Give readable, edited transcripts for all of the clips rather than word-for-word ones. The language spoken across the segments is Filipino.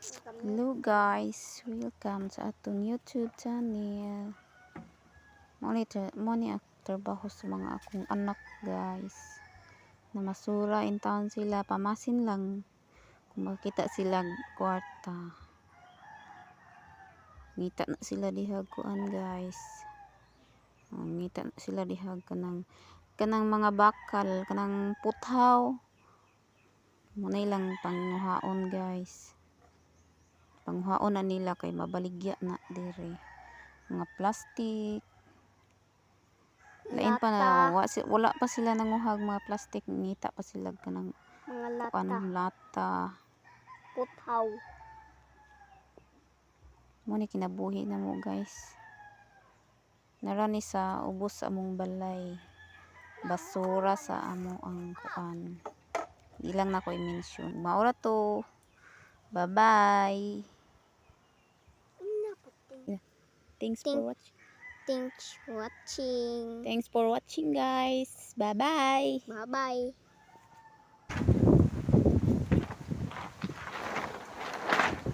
Hello guys, welcome sa atong YouTube channel. Mo ni trabaho sa mga akong anak guys. Na masura in town sila, pamasin lang kung makita sila kwarta. Ngita na sila dihag kuan guys. Ngita na sila dihag kanang mga bakal, kanang puthaw. Munay lang panghaon guys. Panghaon na nila kay mabaligya na dire. Mga plastic. Lain pa na wala pa sila nanguhag mga plastic, ngita pa sila kanang mga lata. puthaw. Mo ni kinabuhi na mo guys. Narani sa ubos sa among balay. Basura sa amo ang kuan. Di lang na ko i-mention. Maura to. Bye-bye. Thanks for watching. Thanks for watching. Thanks for watching guys. Bye-bye. Bye-bye.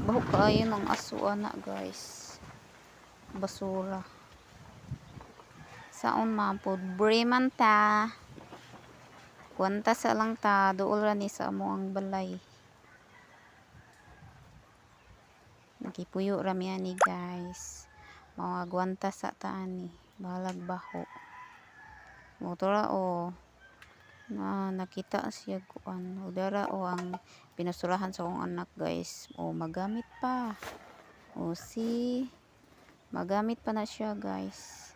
Bahok kaayo ng aso na guys. Basura. Saon mapod breman ta. Kwanta sa lang ta, duol ra ni sa amo ang balay. Nakipuyo ra mi ani guys. Mga gwanta sa taan ni, balag baho. Motora o na nakita siya kuan. Udara o ang pinasurahan sa akong anak guys. O magamit pa. O si magamit pa na siya guys.